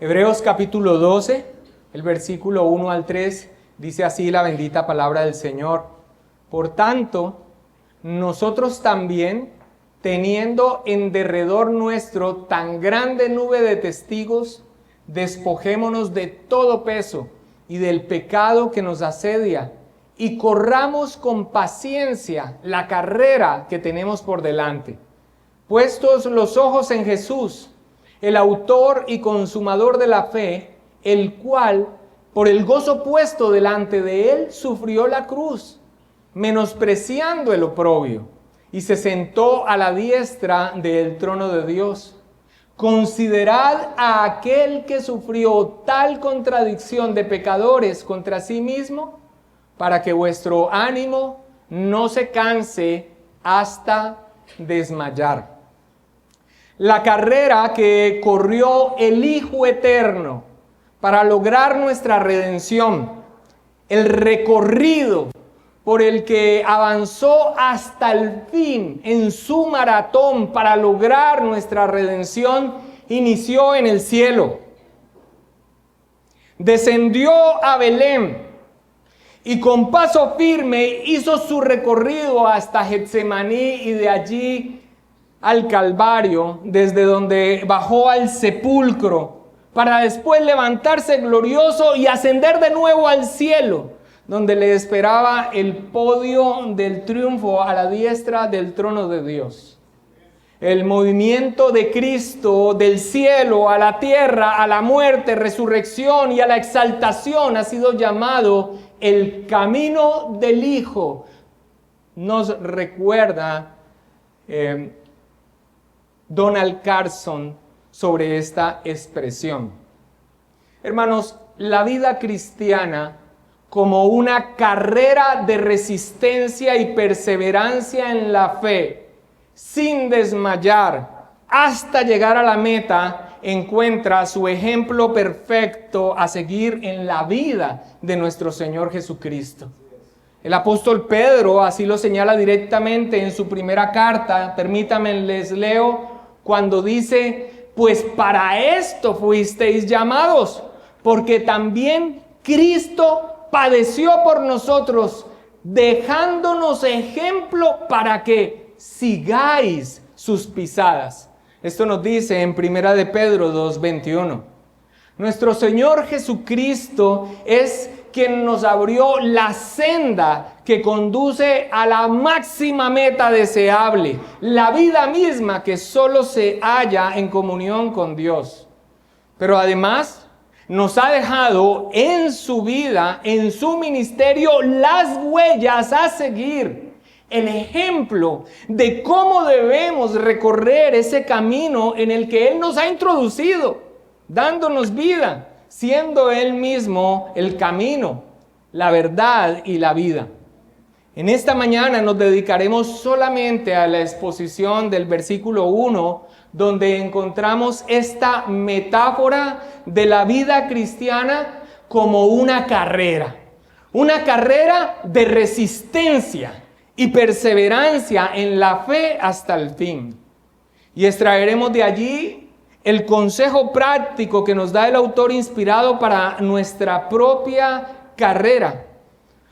Hebreos capítulo 12, el versículo 1 al 3, dice así la bendita palabra del Señor. Por tanto, nosotros también, teniendo en derredor nuestro tan grande nube de testigos, despojémonos de todo peso y del pecado que nos asedia, y corramos con paciencia la carrera que tenemos por delante. Puestos los ojos en Jesús, el autor y consumador de la fe, el cual, por el gozo puesto delante de él, sufrió la cruz, menospreciando el oprobio, y se sentó a la diestra del trono de Dios. Considerad a aquel que sufrió tal contradicción de pecadores contra sí mismo, para que vuestro ánimo no se canse hasta desmayar. La carrera que corrió el Hijo Eterno para lograr nuestra redención, el recorrido por el que avanzó hasta el fin en su maratón para lograr nuestra redención, inició en el cielo. Descendió a Belén y con paso firme hizo su recorrido hasta Getsemaní y de allí al Calvario, desde donde bajó al sepulcro, para después levantarse glorioso y ascender de nuevo al cielo, donde le esperaba el podio del triunfo a la diestra del trono de Dios. El movimiento de Cristo del cielo a la tierra, a la muerte, resurrección y a la exaltación ha sido llamado el camino del Hijo. Nos recuerda Donald Carson sobre esta expresión. Hermanos, la vida cristiana como una carrera de resistencia y perseverancia en la fe, sin desmayar, hasta llegar a la meta, encuentra su ejemplo perfecto a seguir en la vida de nuestro Señor Jesucristo. El apóstol Pedro así lo señala directamente en su primera carta. Permítanme, les leo cuando dice: pues para esto fuisteis llamados, porque también Cristo padeció por nosotros, dejándonos ejemplo para que sigáis sus pisadas. Esto nos dice en 1 de Pedro 2:21. Nuestro Señor Jesucristo es quien nos abrió la senda que conduce a la máxima meta deseable, la vida misma que solo se halla en comunión con Dios. Pero además nos ha dejado en su vida, en su ministerio, las huellas a seguir, el ejemplo de cómo debemos recorrer ese camino en el que Él nos ha introducido, dándonos vida, siendo Él mismo el camino, la verdad y la vida. En esta mañana nos dedicaremos solamente a la exposición del versículo 1, donde encontramos esta metáfora de la vida cristiana como una carrera de resistencia y perseverancia en la fe hasta el fin. Y extraeremos de allí el consejo práctico que nos da el autor inspirado para nuestra propia carrera.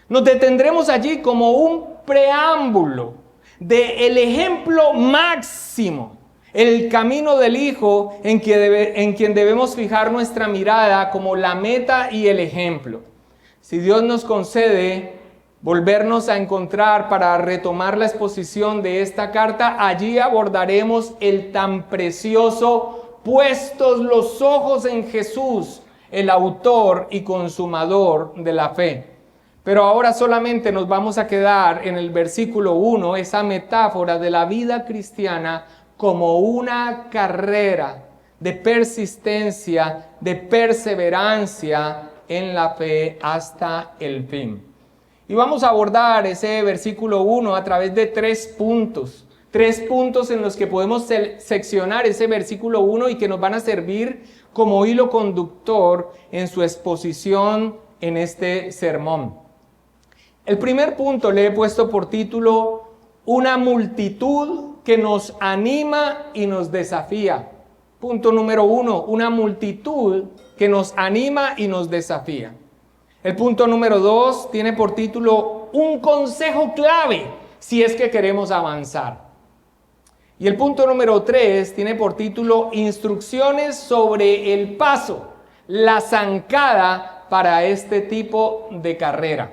Nos detendremos allí como un preámbulo del ejemplo máximo, el camino del Hijo en quien debemos fijar nuestra mirada como la meta y el ejemplo. Si Dios nos concede volvernos a encontrar para retomar la exposición de esta carta, allí abordaremos el tan precioso puestos los ojos en Jesús, el autor y consumador de la fe. Pero ahora solamente nos vamos a quedar en el versículo 1, esa metáfora de la vida cristiana como una carrera de persistencia, de perseverancia en la fe hasta el fin. Y vamos a abordar ese versículo 1 a través de tres puntos en los que podemos seccionar ese versículo 1 y que nos van a servir como hilo conductor en su exposición en este sermón. El primer punto le he puesto por título: una multitud que nos anima y nos desafía. Punto número 1, una multitud que nos anima y nos desafía. El punto número 2 tiene por título un consejo clave si es que queremos avanzar. Y el punto número 3 tiene por título instrucciones sobre el paso, la zancada para este tipo de carrera.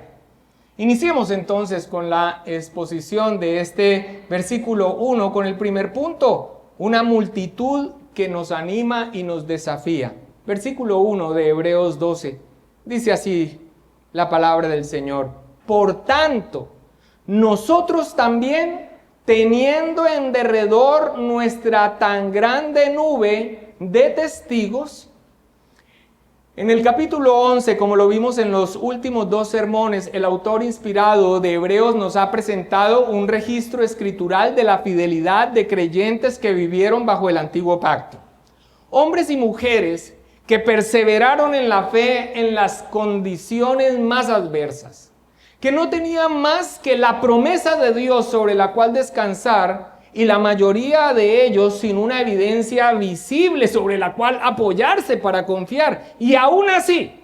Iniciemos entonces con la exposición de este versículo 1 con el primer punto, una multitud que nos anima y nos desafía. Versículo 1 de Hebreos 12, dice así la palabra del Señor. Por tanto, nosotros también, teniendo en derredor nuestra tan grande nube de testigos. En el capítulo 11, como lo vimos en los últimos 2 sermones, el autor inspirado de Hebreos nos ha presentado un registro escritural de la fidelidad de creyentes que vivieron bajo el antiguo pacto. Hombres y mujeres que perseveraron en la fe en las condiciones más adversas, que no tenían más que la promesa de Dios sobre la cual descansar, y la mayoría de ellos sin una evidencia visible sobre la cual apoyarse para confiar. Y aún así,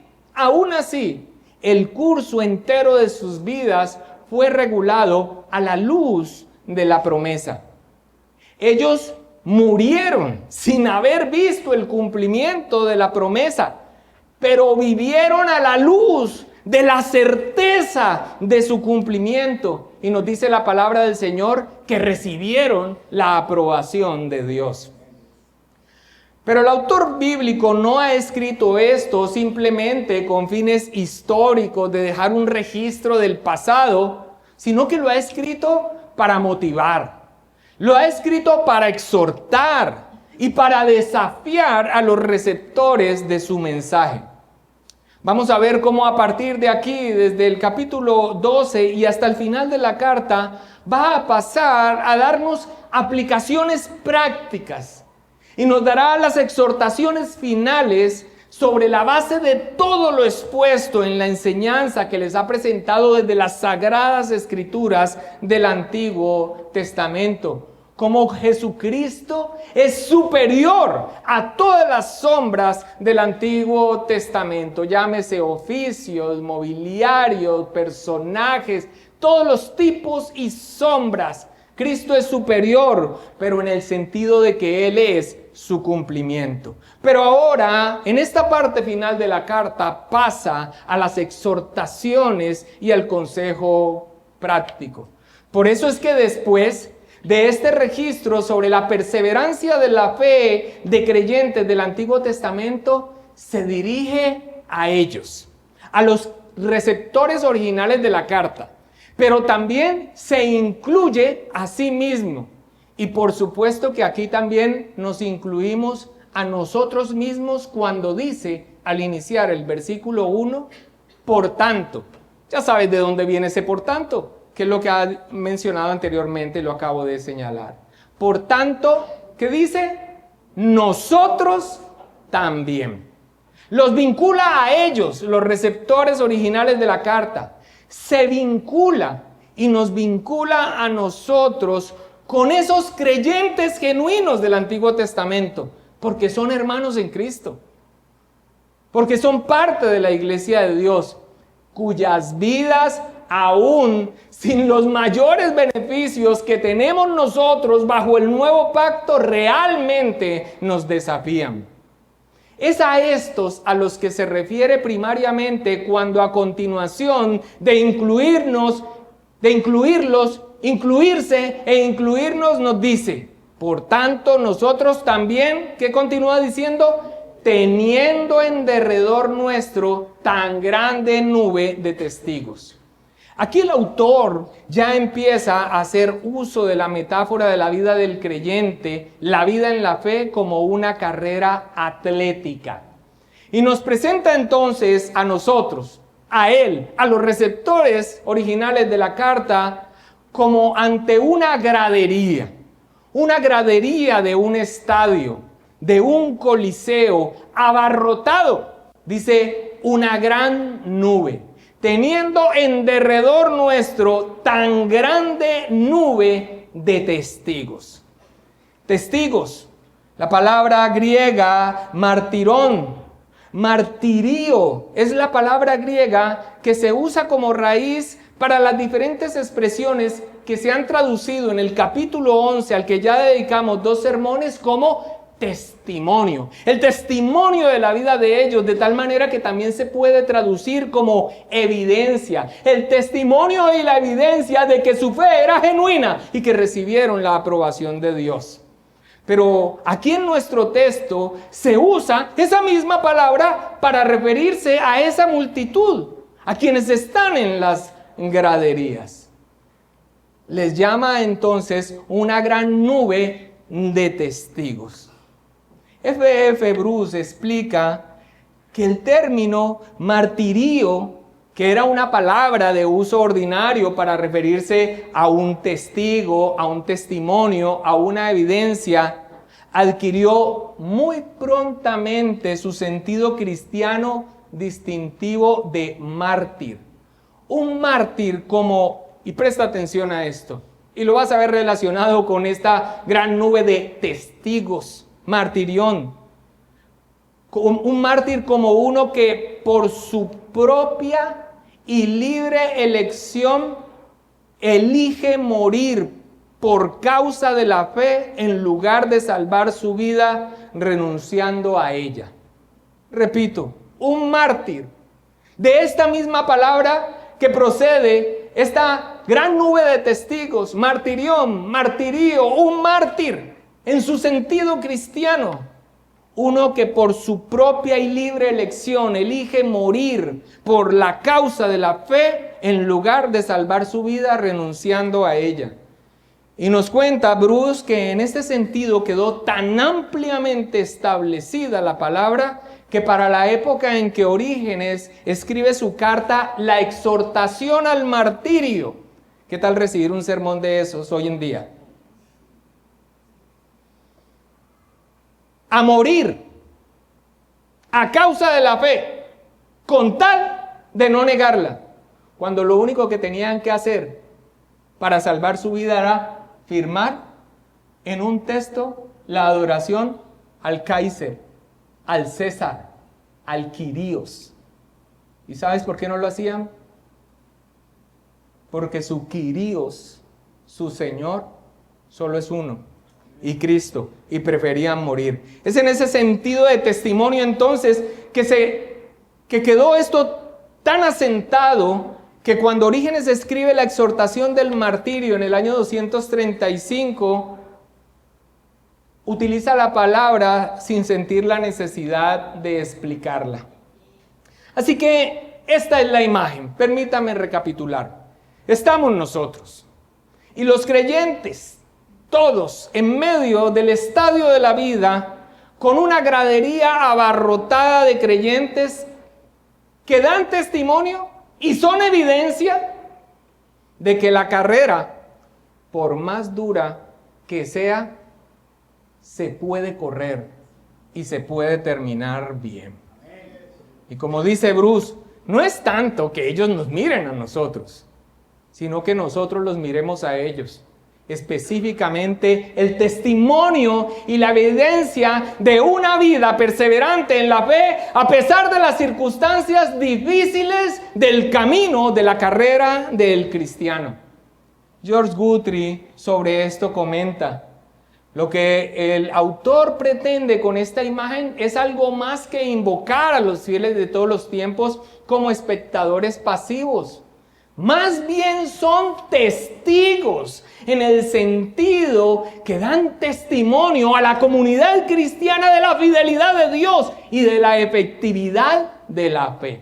el curso entero de sus vidas fue regulado a la luz de la promesa. Ellos murieron sin haber visto el cumplimiento de la promesa, pero vivieron a la luz de la certeza de su cumplimiento. Y nos dice la palabra del Señor que recibieron la aprobación de Dios. Pero el autor bíblico no ha escrito esto simplemente con fines históricos de dejar un registro del pasado, sino que lo ha escrito para motivar, lo ha escrito para exhortar y para desafiar a los receptores de su mensaje. Vamos a ver cómo a partir de aquí, desde el capítulo 12 y hasta el final de la carta, va a pasar a darnos aplicaciones prácticas y nos dará las exhortaciones finales sobre la base de todo lo expuesto en la enseñanza que les ha presentado desde las Sagradas Escrituras del Antiguo Testamento. Como Jesucristo es superior a todas las sombras del Antiguo Testamento. Llámese oficios, mobiliarios, personajes, todos los tipos y sombras. Cristo es superior, pero en el sentido de que Él es su cumplimiento. Pero ahora, en esta parte final de la carta, pasa a las exhortaciones y al consejo práctico. Por eso es que después de este registro sobre la perseverancia de la fe de creyentes del Antiguo Testamento, se dirige a ellos, a los receptores originales de la carta, pero también se incluye a sí mismo. Y por supuesto que aquí también nos incluimos a nosotros mismos cuando dice, al iniciar el versículo 1, por tanto. Ya sabes de dónde viene ese por tanto, que es lo que ha mencionado anteriormente, lo acabo de señalar. Por tanto, ¿qué dice? Nosotros también. Los vincula a ellos, los receptores originales de la carta. Se vincula y nos vincula a nosotros con esos creyentes genuinos del Antiguo Testamento, porque son hermanos en Cristo, porque son parte de la iglesia de Dios, cuyas vidas aún sin los mayores beneficios que tenemos nosotros bajo el nuevo pacto realmente nos desafían. Es a estos a los que se refiere primariamente cuando a continuación de incluirse e incluirnos nos dice, por tanto nosotros también, ¿qué continúa diciendo? Teniendo en derredor nuestro tan grande nube de testigos. Aquí el autor ya empieza a hacer uso de la metáfora de la vida del creyente, la vida en la fe, como una carrera atlética. Y nos presenta entonces a nosotros, a él, a los receptores originales de la carta, como ante una gradería de un estadio, de un coliseo abarrotado, dice, una gran nube. Teniendo en derredor nuestro tan grande nube de testigos. Testigos, La palabra griega martirón, martirio, es la palabra griega que se usa como raíz para las diferentes expresiones que se han traducido en el capítulo 11, al que ya dedicamos 2 sermones, como testimonio. El testimonio de la vida de ellos, de tal manera que también se puede traducir como evidencia. El testimonio y la evidencia de que su fe era genuina y que recibieron la aprobación de Dios. Pero aquí en nuestro texto se usa esa misma palabra para referirse a esa multitud, a quienes están en las graderías. Les llama entonces una gran nube de testigos. F.F. Bruce explica que el término martirio, que era una palabra de uso ordinario para referirse a un testigo, a un testimonio, a una evidencia, adquirió muy prontamente su sentido cristiano distintivo de mártir. Un mártir como, y presta atención a esto, y lo vas a ver relacionado con esta gran nube de testigos, martirión. Un mártir como uno que por su propia y libre elección elige morir por causa de la fe en lugar de salvar su vida renunciando a ella. Repito, un mártir. De esta misma palabra que procede esta gran nube de testigos, martirión, martirio, un mártir en su sentido cristiano. Uno que por su propia y libre elección elige morir por la causa de la fe en lugar de salvar su vida renunciando a ella. Y nos cuenta Bruce que en este sentido quedó tan ampliamente establecida la palabra que para la época en que Orígenes escribe su carta, la exhortación al martirio. ¿Qué tal recibir un sermón de esos hoy en día? A morir a causa de la fe, con tal de no negarla, cuando lo único que tenían que hacer para salvar su vida era firmar en un texto la adoración al Kaiser, al César, al Quirios. ¿Y sabes por qué no lo hacían? Porque su Quirios, su Señor, solo es uno, y Cristo, y preferían morir. Es en ese sentido de testimonio entonces que quedó esto tan asentado que cuando Orígenes escribe la exhortación del martirio en el año 235, utiliza la palabra sin sentir la necesidad de explicarla. Así que esta es la imagen. Permítame recapitular. Estamos nosotros y los creyentes, todos en medio del estadio de la vida, con una gradería abarrotada de creyentes que dan testimonio y son evidencia de que la carrera, por más dura que sea, se puede correr y se puede terminar bien. Y como dice Bruce, no es tanto que ellos nos miren a nosotros, sino que nosotros los miremos a ellos. Específicamente el testimonio y la evidencia de una vida perseverante en la fe a pesar de las circunstancias difíciles del camino de la carrera del cristiano. George Guthrie sobre esto comenta: lo que el autor pretende con esta imagen es algo más que invocar a los fieles de todos los tiempos como espectadores pasivos. Más bien son testigos en el sentido que dan testimonio a la comunidad cristiana de la fidelidad de Dios y de la efectividad de la fe.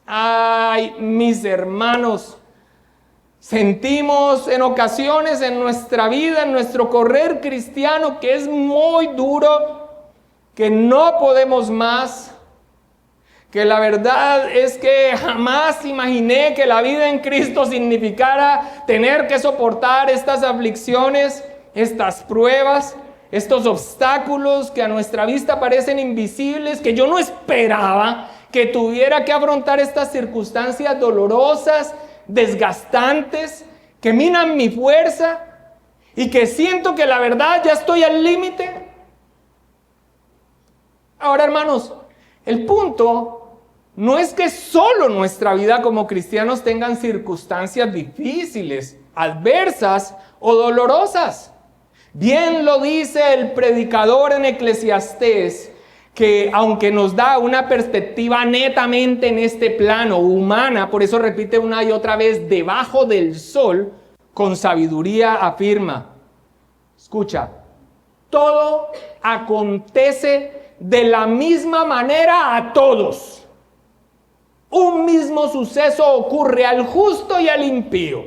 Ay, mis hermanos, sentimos en ocasiones en nuestra vida, en nuestro correr cristiano, que es muy duro, que no podemos más, que la verdad es que jamás imaginé que la vida en Cristo significara tener que soportar estas aflicciones, estas pruebas, estos obstáculos que a nuestra vista parecen invisibles, que yo no esperaba que tuviera que afrontar estas circunstancias dolorosas, desgastantes, que minan mi fuerza y que siento que la verdad ya estoy al límite. Ahora, hermanos, el punto no es que solo nuestra vida como cristianos tengan circunstancias difíciles, adversas o dolorosas. Bien lo dice el predicador en Eclesiastés, que aunque nos da una perspectiva netamente en este plano humana, por eso repite una y otra vez, debajo del sol, con sabiduría afirma, escucha, todo acontece de la misma manera a todos. Un mismo suceso ocurre al justo y al impío,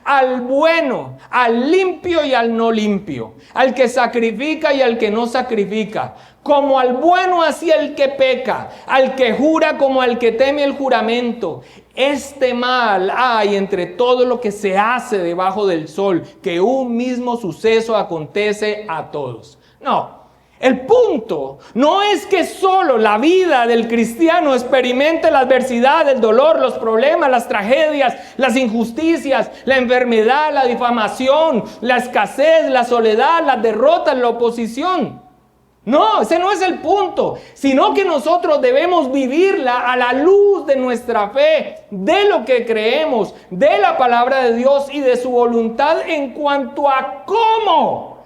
al bueno, al limpio y al no limpio, al que sacrifica y al que no sacrifica, como al bueno así el que peca, al que jura como al que teme el juramento. Este mal hay entre todo lo que se hace debajo del sol, que un mismo suceso acontece a todos. No. El punto no es que solo la vida del cristiano experimente la adversidad, el dolor, los problemas, las tragedias, las injusticias, la enfermedad, la difamación, la escasez, la soledad, las derrotas, la oposición. No, ese no es el punto, sino que nosotros debemos vivirla a la luz de nuestra fe, de lo que creemos, de la palabra de Dios y de su voluntad en cuanto a cómo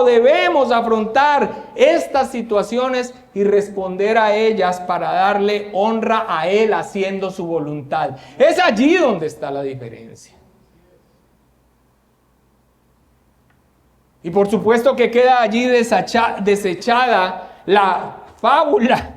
debemos afrontar estas situaciones y responder a ellas para darle honra a Él haciendo su voluntad. Es allí donde está la diferencia. Y por supuesto que queda allí desechada la fábula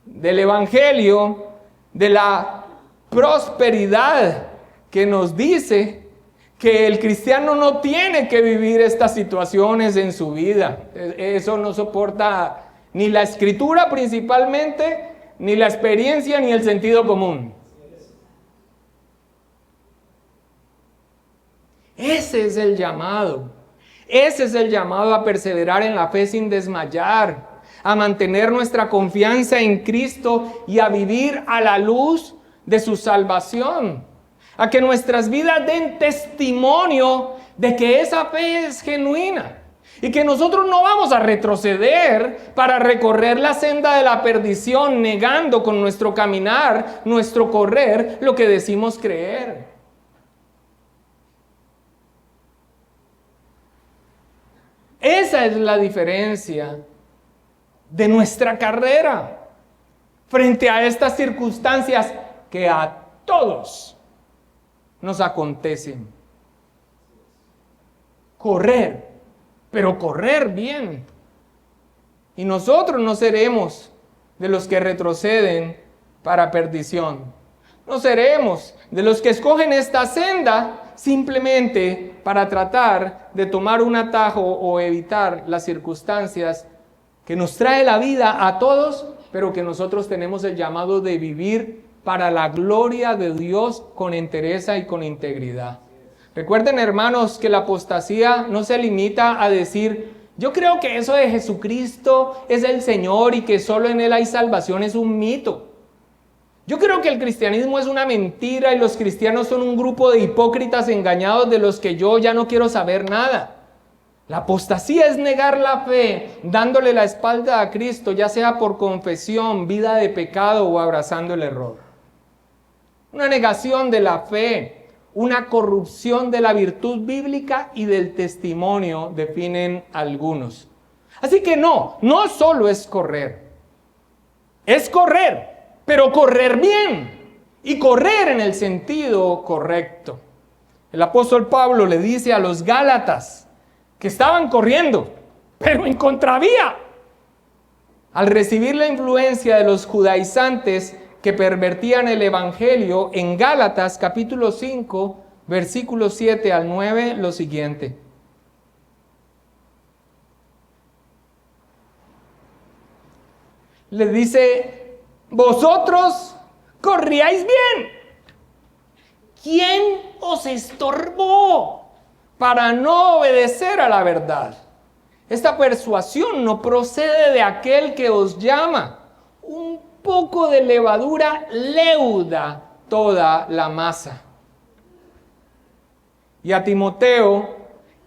del Evangelio de la prosperidad que nos dice que el cristiano no tiene que vivir estas situaciones en su vida. Eso no soporta ni la escritura principalmente, ni la experiencia, ni el sentido común. Ese es el llamado. Ese es el llamado a perseverar en la fe sin desmayar, a mantener nuestra confianza en Cristo y a vivir a la luz de su salvación. A que nuestras vidas den testimonio de que esa fe es genuina y que nosotros no vamos a retroceder para recorrer la senda de la perdición, negando con nuestro caminar, nuestro correr, lo que decimos creer. Esa es la diferencia de nuestra carrera frente a estas circunstancias que a todos nos acontecen. Correr, pero correr bien. Y nosotros no seremos de los que retroceden para perdición. No seremos de los que escogen esta senda simplemente para tratar de tomar un atajo o evitar las circunstancias que nos trae la vida a todos, pero que nosotros tenemos el llamado de vivir para la gloria de Dios con entereza y con integridad. Recuerden, hermanos, que la apostasía no se limita a decir, yo creo que eso de Jesucristo es el Señor y que solo en Él hay salvación, es un mito. Yo creo que el cristianismo es una mentira y los cristianos son un grupo de hipócritas engañados de los que yo ya no quiero saber nada. La apostasía es negar la fe, dándole la espalda a Cristo, ya sea por confesión, vida de pecado o abrazando el error. Una negación de la fe, una corrupción de la virtud bíblica y del testimonio, definen algunos. Así que no solo es correr, pero correr bien y correr en el sentido correcto. El apóstol Pablo le dice a los Gálatas que estaban corriendo, pero en contravía. Al recibir la influencia de los judaizantes que pervertían el evangelio, en Gálatas capítulo 5, versículos 7 al 9, lo siguiente. Les dice, vosotros corríais bien. ¿Quién os estorbó para no obedecer a la verdad? Esta persuasión no procede de aquel que os llama. Un poco de levadura leuda toda la masa. Y a Timoteo,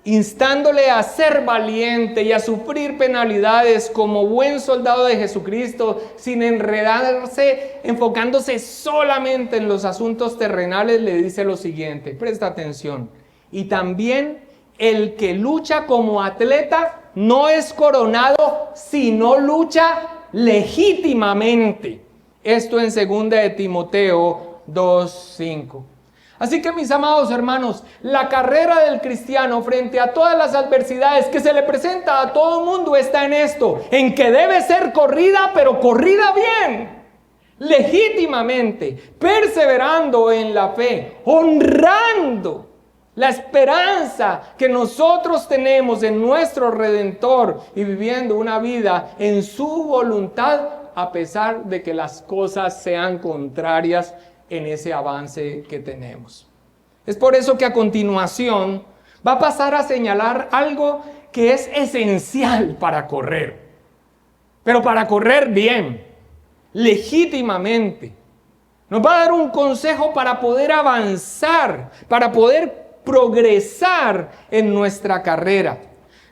instándole a ser valiente y a sufrir penalidades como buen soldado de Jesucristo, sin enredarse, enfocándose solamente en los asuntos terrenales, le dice lo siguiente, presta atención. Y también el que lucha como atleta no es coronado, sino lucha legítimamente. Esto en 2 de Timoteo 2:5. Así que mis amados hermanos, la carrera del cristiano frente a todas las adversidades que se le presenta a todo el mundo está en esto, en que debe ser corrida, pero corrida bien, legítimamente, perseverando en la fe, honrando la esperanza que nosotros tenemos en nuestro Redentor y viviendo una vida en su voluntad, a pesar de que las cosas sean contrarias en ese avance que tenemos. Es por eso que a continuación va a pasar a señalar algo que es esencial para correr, pero para correr bien, legítimamente. Nos va a dar un consejo para poder avanzar, para poder progresar en nuestra carrera.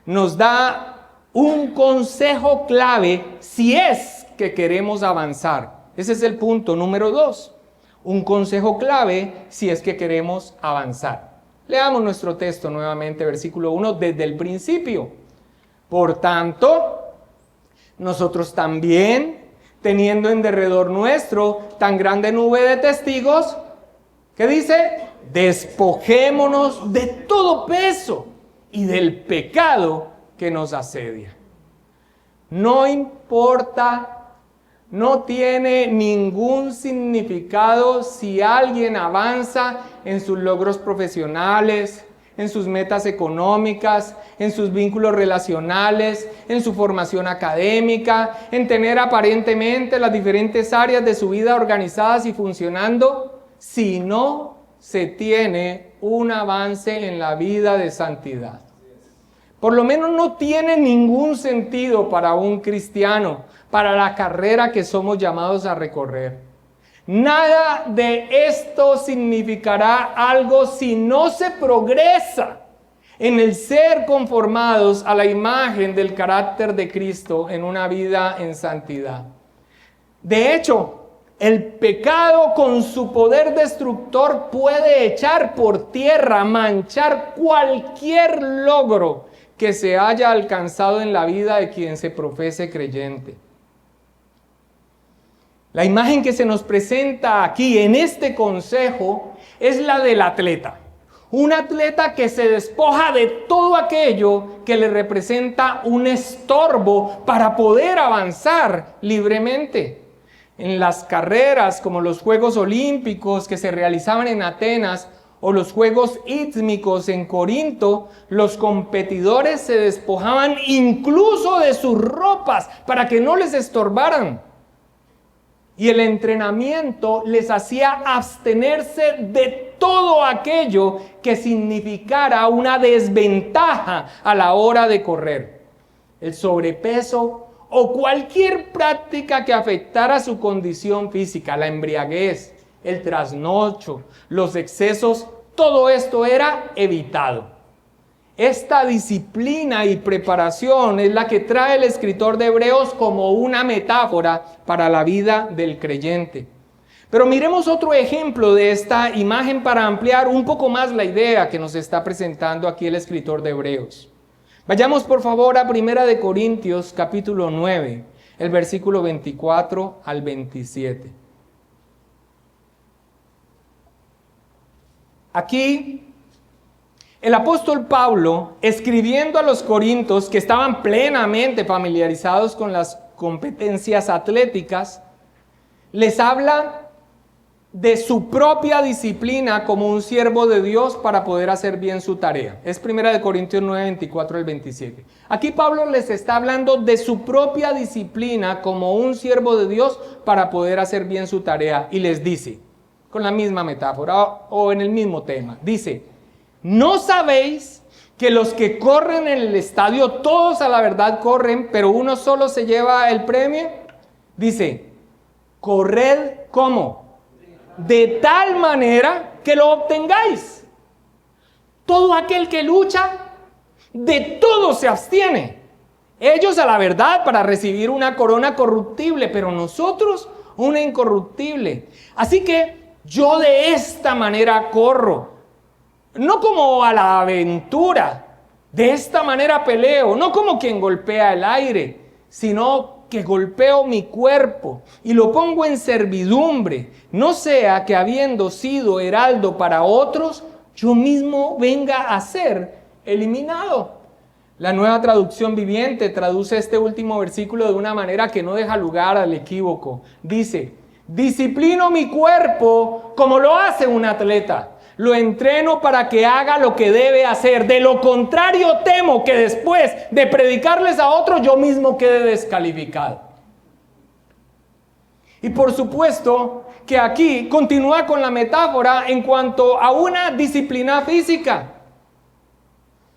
Nos da un consejo clave si es que queremos avanzar. Ese es el punto número 2. Un consejo clave si es que queremos avanzar. Leamos nuestro texto nuevamente, versículo 1, desde el principio. Por tanto, nosotros también, teniendo en derredor nuestro tan grande nube de testigos, ¿qué dice? Despojémonos de todo peso y del pecado que nos asedia. No importa. No tiene ningún significado si alguien avanza en sus logros profesionales, en sus metas económicas, en sus vínculos relacionales, en su formación académica, en tener aparentemente las diferentes áreas de su vida organizadas y funcionando, si no se tiene un avance en la vida de santidad. Por lo menos no tiene ningún sentido para un cristiano, para la carrera que somos llamados a recorrer. Nada de esto significará algo si no se progresa en el ser conformados a la imagen del carácter de Cristo en una vida en santidad. De hecho, el pecado con su poder destructor puede echar por tierra, manchar cualquier logro que se haya alcanzado en la vida de quien se profese creyente. La imagen que se nos presenta aquí en este consejo es la del atleta. Un atleta que se despoja de todo aquello que le representa un estorbo para poder avanzar libremente. En las carreras como los Juegos Olímpicos que se realizaban en Atenas o los Juegos Ístmicos en Corinto, los competidores se despojaban incluso de sus ropas para que no les estorbaran. Y el entrenamiento les hacía abstenerse de todo aquello que significara una desventaja a la hora de correr. El sobrepeso o cualquier práctica que afectara su condición física, la embriaguez, el trasnocho, los excesos, todo esto era evitado. Esta disciplina y preparación es la que trae el escritor de Hebreos como una metáfora para la vida del creyente. Pero miremos otro ejemplo de esta imagen para ampliar un poco más la idea que nos está presentando aquí el escritor de Hebreos. Vayamos por favor a 1 de Corintios capítulo 9, el versículo 24 al 27. Aquí el apóstol Pablo, escribiendo a los corintios que estaban plenamente familiarizados con las competencias atléticas, les habla de su propia disciplina como un siervo de Dios para poder hacer bien su tarea. Es 1 Corintios 9, 24 al 27. Aquí Pablo les está hablando de su propia disciplina como un siervo de Dios para poder hacer bien su tarea. Y les dice, con la misma metáfora o en el mismo tema, dice: ¿no sabéis que los que corren en el estadio, todos a la verdad corren, pero uno solo se lleva el premio? Dice, corred ¿cómo? De tal manera que lo obtengáis. Todo aquel que lucha, De todo se abstiene. Ellos a la verdad para recibir una corona corruptible, pero nosotros una incorruptible. Así que yo de esta manera corro, no como a la aventura, de esta manera peleo, no como quien golpea el aire, sino que golpeo mi cuerpo y lo pongo en servidumbre, no sea que habiendo sido heraldo para otros, yo mismo venga a ser eliminado. La Nueva Traducción Viviente traduce este último versículo de una manera que no deja lugar al equívoco. Dice, disciplino mi cuerpo como lo hace un atleta. Lo entreno para que haga lo que debe hacer. De lo contrario, temo que después de predicarles a otros, yo mismo quede descalificado. Y por supuesto que aquí continúa con la metáfora en cuanto a una disciplina física.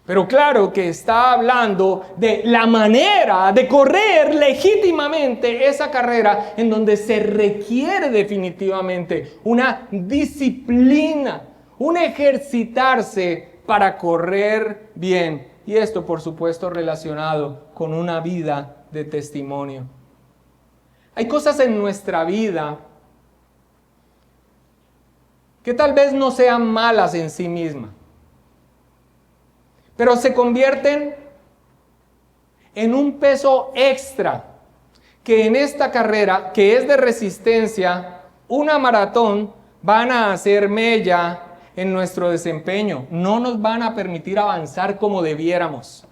Pero claro que está hablando de la manera de correr legítimamente esa carrera en donde se requiere definitivamente una disciplina, un ejercitarse para correr bien. Y esto, por supuesto, relacionado con una vida de testimonio. Hay cosas en nuestra vida que tal vez no sean malas en sí mismas, pero se convierten en un peso extra que en esta carrera, que es de resistencia, una maratón, van a hacer mella en nuestro desempeño. No nos van a permitir avanzar como debiéramos.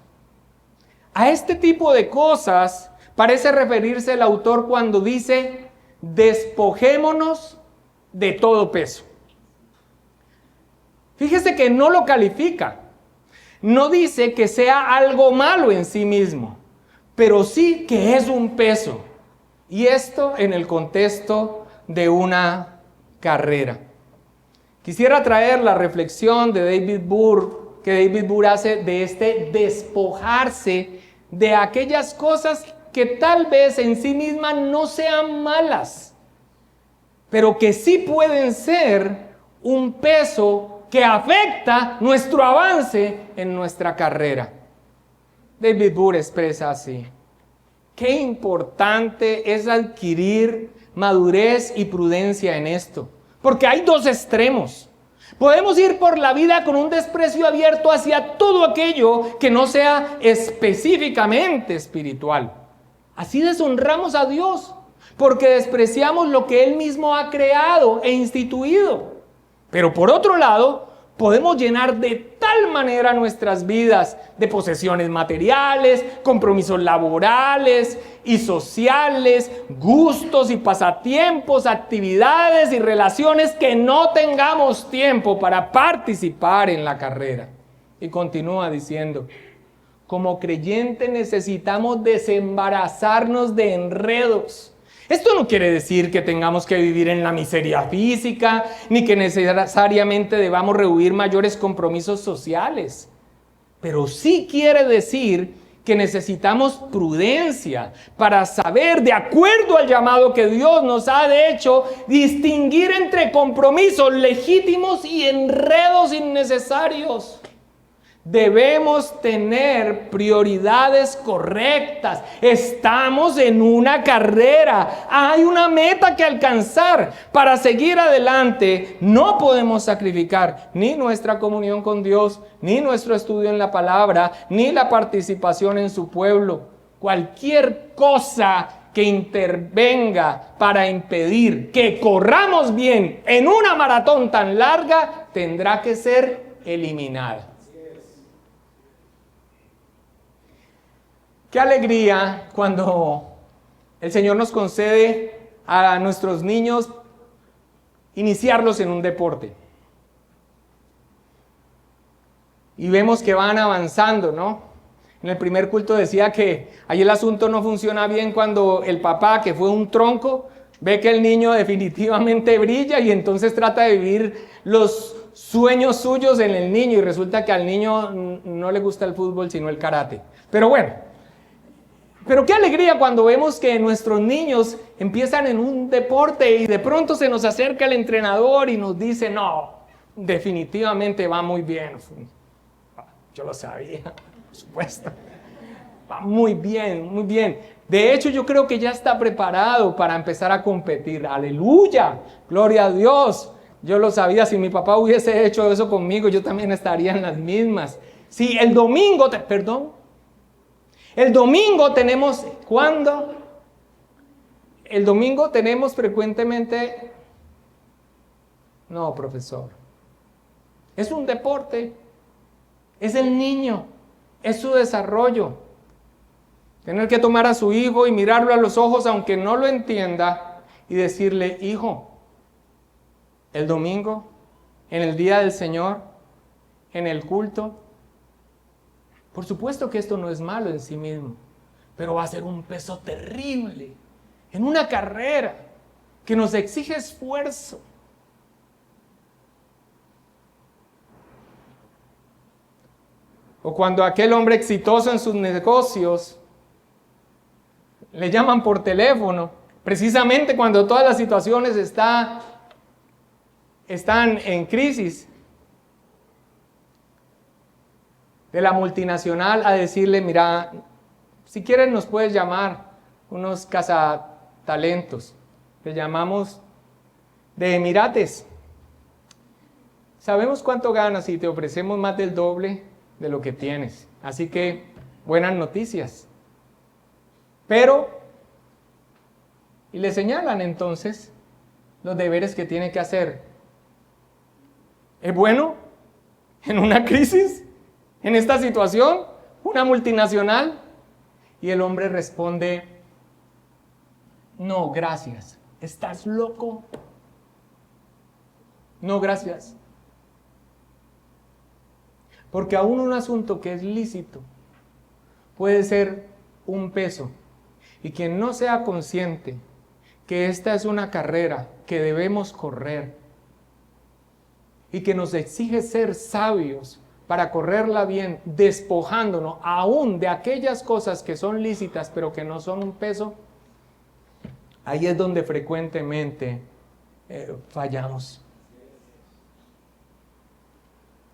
A este tipo de cosas parece referirse el autor cuando dice, despojémonos de todo peso. Fíjese que no lo califica. No dice que sea algo malo en sí mismo, pero sí que es un peso. Y esto en el contexto de una carrera. Quisiera traer la reflexión de David Burr, que David Burr hace de este despojarse de aquellas cosas que tal vez en sí mismas no sean malas, pero que sí pueden ser un peso que afecta nuestro avance en nuestra carrera. David Burr expresa así: qué importante es adquirir madurez y prudencia en esto, porque hay dos extremos. Podemos ir por la vida con un desprecio abierto hacia todo aquello que no sea específicamente espiritual. Así deshonramos a Dios, porque despreciamos lo que Él mismo ha creado e instituido. Pero por otro lado, podemos llenar de tal manera nuestras vidas de posesiones materiales, compromisos laborales y sociales, gustos y pasatiempos, actividades y relaciones que no tengamos tiempo para participar en la carrera. Y continúa diciendo, como creyentes necesitamos desembarazarnos de enredos. Esto no quiere decir que tengamos que vivir en la miseria física, ni que necesariamente debamos rehuir mayores compromisos sociales. Pero sí quiere decir que necesitamos prudencia para saber, de acuerdo al llamado que Dios nos ha hecho, distinguir entre compromisos legítimos y enredos innecesarios. Debemos tener prioridades correctas. Estamos en una carrera. Hay una meta que alcanzar. Para seguir adelante, no podemos sacrificar ni nuestra comunión con Dios, ni nuestro estudio en la palabra, ni la participación en su pueblo. Cualquier cosa que intervenga para impedir que corramos bien en una maratón tan larga, tendrá que ser eliminada. Qué alegría cuando el Señor nos concede a nuestros niños iniciarlos en un deporte. Y vemos que van avanzando, ¿no? En el primer culto decía que ahí el asunto no funciona bien cuando el papá, que fue un tronco, ve que el niño definitivamente brilla y entonces trata de vivir los sueños suyos en el niño y resulta que al niño no le gusta el fútbol sino el karate. Pero bueno. Pero qué alegría cuando vemos que nuestros niños empiezan en un deporte y de pronto se nos acerca el entrenador y nos dice, no, definitivamente va muy bien. Yo lo sabía. por supuesto. Va muy bien, muy bien. De hecho, yo creo que ya está preparado para empezar a competir. Aleluya, gloria a Dios. Yo lo sabía, si mi papá hubiese hecho eso conmigo, yo también estaría en las mismas. Sí, el domingo, el domingo tenemos, ¿cuándo? El domingo tenemos frecuentemente, no, profesor, es un deporte, es el niño, es su desarrollo. Tener que tomar a su hijo y mirarlo a los ojos aunque no lo entienda y decirle, hijo, el domingo, en el día del Señor, en el culto, por supuesto que esto no es malo en sí mismo, pero va a ser un peso terrible en una carrera que nos exige esfuerzo. O cuando aquel hombre exitoso en sus negocios le llaman por teléfono, precisamente cuando todas las situaciones están en crisis, de la multinacional a decirle, mira, si quieres nos puedes llamar unos cazatalentos, te llamamos de Emirates. Sabemos cuánto ganas y te ofrecemos más del doble de lo que tienes. Así que, buenas noticias. Pero, y le señalan entonces los deberes que tiene que hacer. ¿Es bueno en una crisis? ¿En esta situación? ¿Una multinacional? Y el hombre responde, no, gracias. ¿Estás loco? No, gracias. Porque aún un asunto que es lícito puede ser un peso. Y quien no sea consciente que esta es una carrera que debemos correr y que nos exige ser sabios para correrla bien, despojándonos aún de aquellas cosas que son lícitas pero que no son un peso, ahí es donde frecuentemente fallamos.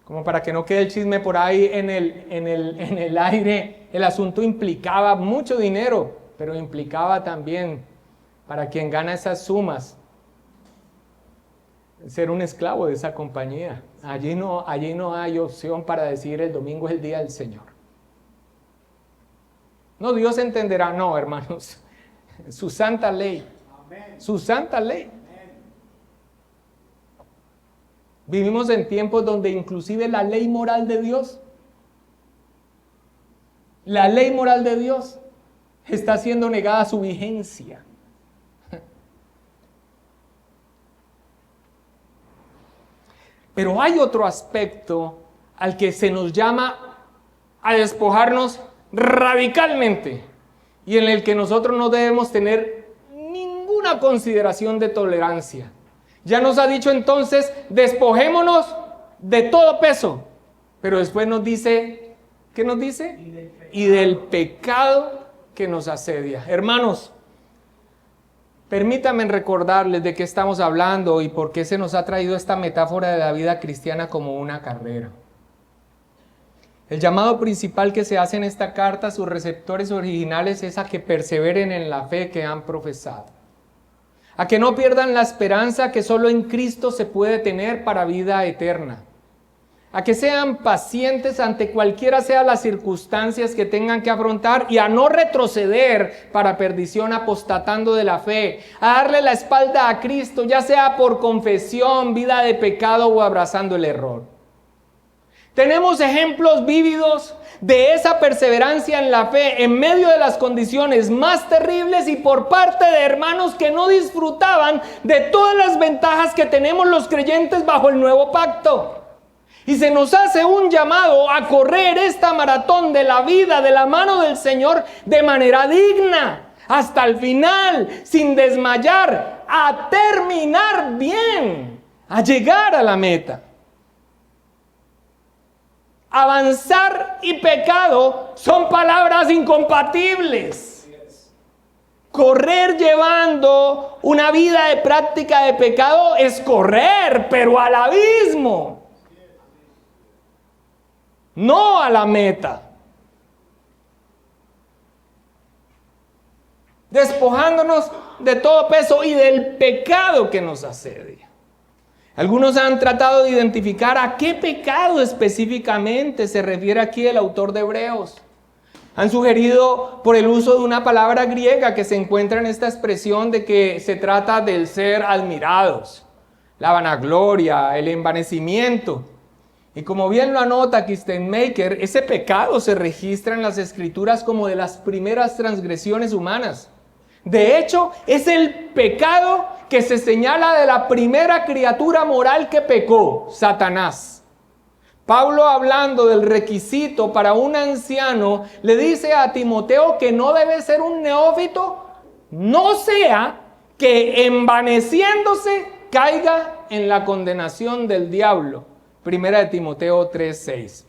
Como para que no quede el chisme por ahí en el aire, el asunto implicaba mucho dinero, pero implicaba también, para quien gana esas sumas, ser un esclavo de esa compañía. Allí no hay opción para decir el domingo es el día del Señor. No, Dios entenderá, no, hermanos, su santa ley, su santa ley. Vivimos en tiempos donde inclusive la ley moral de Dios, está siendo negada su vigencia. Pero hay otro aspecto al que se nos llama a despojarnos radicalmente y en el que nosotros no debemos tener ninguna consideración de tolerancia. Ya nos ha dicho entonces, despojémonos de todo peso. Pero después nos dice, ¿qué nos dice? Y del pecado que nos asedia. Hermanos, permítanme recordarles de qué estamos hablando y por qué se nos ha traído esta metáfora de la vida cristiana como una carrera. El llamado principal que se hace en esta carta a sus receptores originales es a que perseveren en la fe que han profesado. A que no pierdan la esperanza que solo en Cristo se puede tener para vida eterna. A que sean pacientes ante cualquiera sea las circunstancias que tengan que afrontar y a no retroceder para perdición apostatando de la fe. A darle la espalda a Cristo, ya sea por confesión, vida de pecado o abrazando el error. Tenemos ejemplos vívidos de esa perseverancia en la fe en medio de las condiciones más terribles y por parte de hermanos que no disfrutaban de todas las ventajas que tenemos los creyentes bajo el nuevo pacto. Y se nos hace un llamado a correr esta maratón de la vida de la mano del Señor de manera digna, hasta el final, sin desmayar, a terminar bien, a llegar a la meta. Avanzar y pecado son palabras incompatibles. Correr llevando una vida de práctica de pecado es correr, pero al abismo, no a la meta. despojándonos de todo peso y del pecado que nos asedia. Algunos han tratado de identificar a qué pecado específicamente se refiere aquí el autor de Hebreos. Han sugerido por el uso de una palabra griega que se encuentra en esta expresión de que se trata del ser admirados, la vanagloria, el envanecimiento. Y como bien lo anota Kistenmaker, ese pecado se registra en las Escrituras como de las primeras transgresiones humanas. De hecho, es el pecado que se señala de la primera criatura moral que pecó, Satanás. Pablo, hablando del requisito para un anciano, le dice a Timoteo que no debe ser un neófito, no sea que envaneciéndose caiga en la condenación del diablo. Primera de Timoteo 3:6.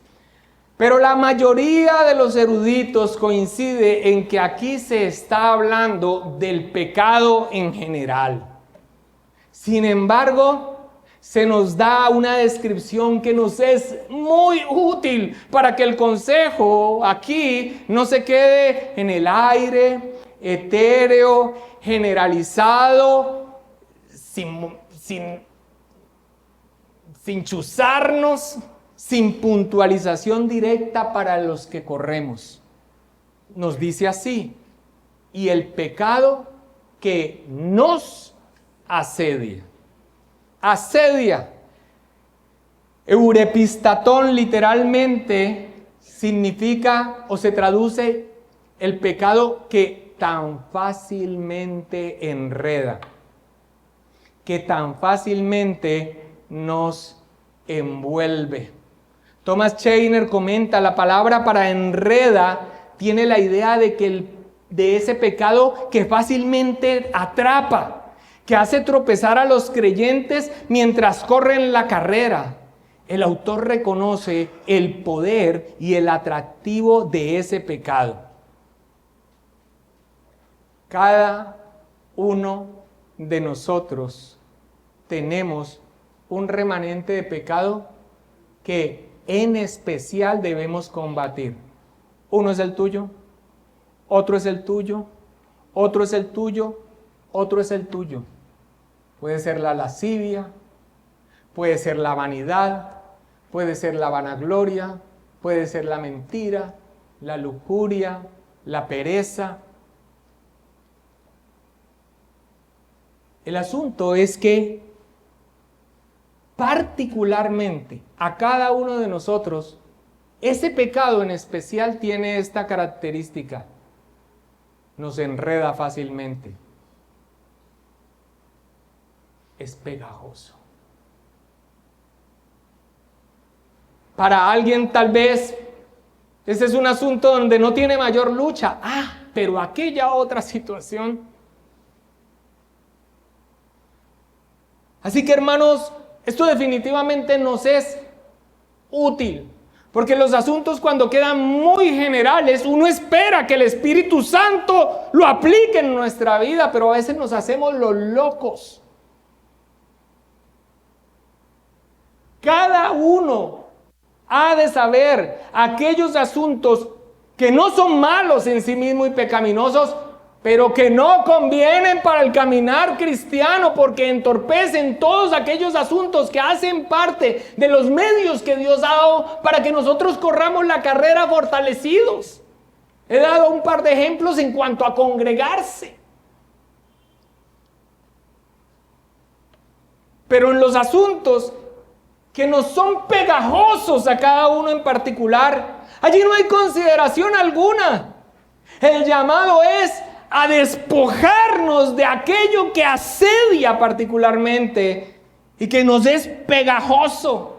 Pero la mayoría de los eruditos coincide en que aquí se está hablando del pecado en general. Sin embargo, se nos da una descripción que nos es muy útil para que el consejo aquí no se quede en el aire, etéreo, generalizado, sin chuzarnos, sin puntualización directa para los que corremos. Nos dice así: y el pecado que nos asedia. Asedia. Eurepistatón literalmente significa o se traduce el pecado que tan fácilmente enreda, que tan fácilmente nos envuelve. Thomas Scheiner comenta, la palabra para enreda tiene la idea de ese pecado que fácilmente atrapa, que hace tropezar a los creyentes mientras corren la carrera. El autor reconoce el poder y el atractivo de ese pecado. Cada uno de nosotros tenemos un remanente de pecado que en especial debemos combatir. Uno es el tuyo, otro es el tuyo, otro es el tuyo, otro es el tuyo. Puede ser la lascivia, puede ser la vanidad, puede ser la vanagloria, puede ser la mentira, la lujuria, la pereza. El asunto es que particularmente a cada uno de nosotros, ese pecado en especial tiene esta característica: nos enreda fácilmente, es pegajoso. Para alguien tal vez ese es un asunto donde no tiene mayor lucha, pero aquella otra situación. Así que, hermanos, esto definitivamente nos es útil, porque los asuntos cuando quedan muy generales, uno espera que el Espíritu Santo lo aplique en nuestra vida, pero a veces nos hacemos los locos. Cada uno ha de saber aquellos asuntos que no son malos en sí mismos y pecaminosos, pero que no convienen para el caminar cristiano, porque entorpecen todos aquellos asuntos que hacen parte de los medios que Dios ha dado para que nosotros corramos la carrera fortalecidos. He dado un par de ejemplos en cuanto a congregarse. Pero en los asuntos que nos son pegajosos a cada uno en particular, allí no hay consideración alguna. El llamado es a despojarnos de aquello que asedia particularmente y que nos es pegajoso.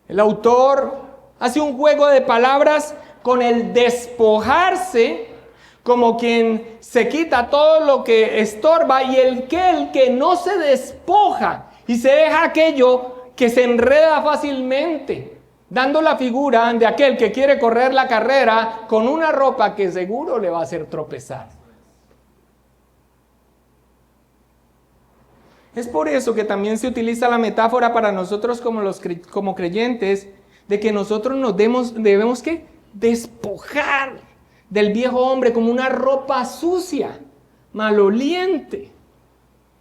El autor hace un juego de palabras con el despojarse, como quien se quita todo lo que estorba, y el que no se despoja y se deja aquello que se enreda fácilmente, dando la figura de aquel que quiere correr la carrera con una ropa que seguro le va a hacer tropezar. Es por eso que también se utiliza la metáfora para nosotros como creyentes, de que nosotros nos debemos ¿qué? Despojar del viejo hombre como una ropa sucia, maloliente,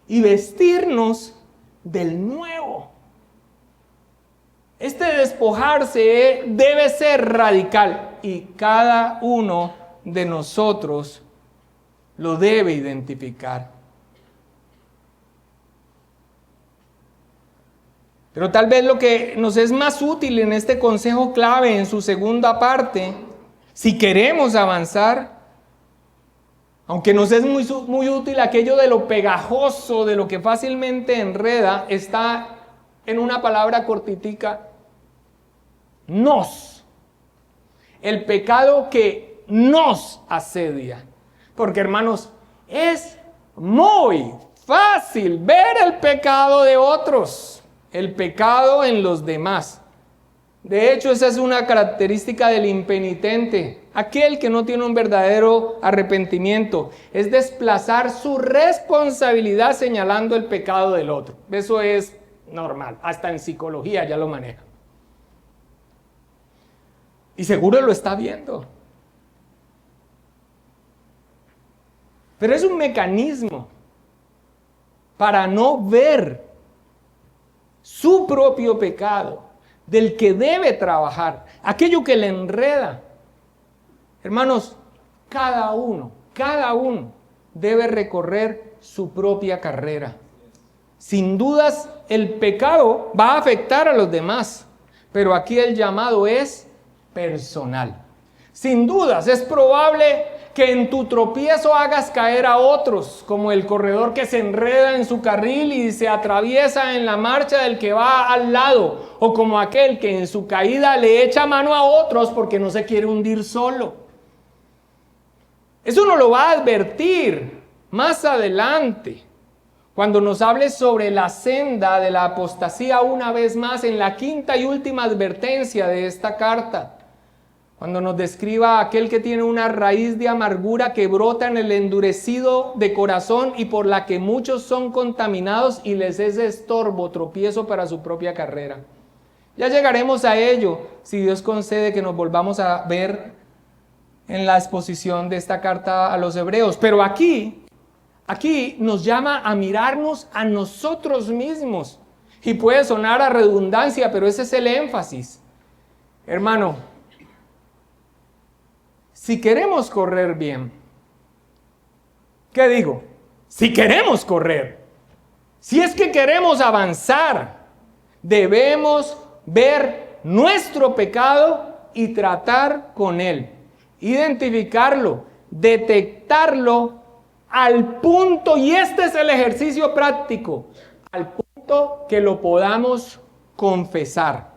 y vestirnos del nuevo. Este despojarse debe ser radical y cada uno de nosotros lo debe identificar. Pero tal vez lo que nos es más útil en este consejo clave, en su segunda parte, si queremos avanzar, aunque nos es muy útil aquello de lo pegajoso, de lo que fácilmente enreda, está en una palabra cortitica: nos. El pecado que nos asedia. Porque, hermanos, es muy fácil ver el pecado de otros, el pecado en los demás. De hecho, esa es una característica del impenitente. Aquel que no tiene un verdadero arrepentimiento es desplazar su responsabilidad señalando el pecado del otro. Eso es normal, hasta en psicología ya lo manejan. Y seguro lo está viendo. Pero es un mecanismo para no ver su propio pecado, del que debe trabajar, aquello que le enreda. Hermanos, cada uno debe recorrer su propia carrera. Sin dudas, el pecado va a afectar a los demás, pero aquí el llamado es personal. Sin dudas, es probable que en tu tropiezo hagas caer a otros, como el corredor que se enreda en su carril y se atraviesa en la marcha del que va al lado, o como aquel que en su caída le echa mano a otros porque no se quiere hundir solo. Eso nos lo va a advertir más adelante, cuando nos hable sobre la senda de la apostasía una vez más, en la quinta y última advertencia de esta carta. Cuando nos describa aquel que tiene una raíz de amargura que brota en el endurecido de corazón y por la que muchos son contaminados y les es estorbo, tropiezo para su propia carrera. Ya llegaremos a ello, si Dios concede que nos volvamos a ver en la exposición de esta carta a los hebreos. Pero aquí nos llama a mirarnos a nosotros mismos. Y puede sonar a redundancia, pero ese es el énfasis. Hermano, si queremos correr bien, ¿qué digo? Si queremos correr, si es que queremos avanzar, debemos ver nuestro pecado y tratar con él, identificarlo, detectarlo al punto, y este es el ejercicio práctico, al punto que lo podamos confesar.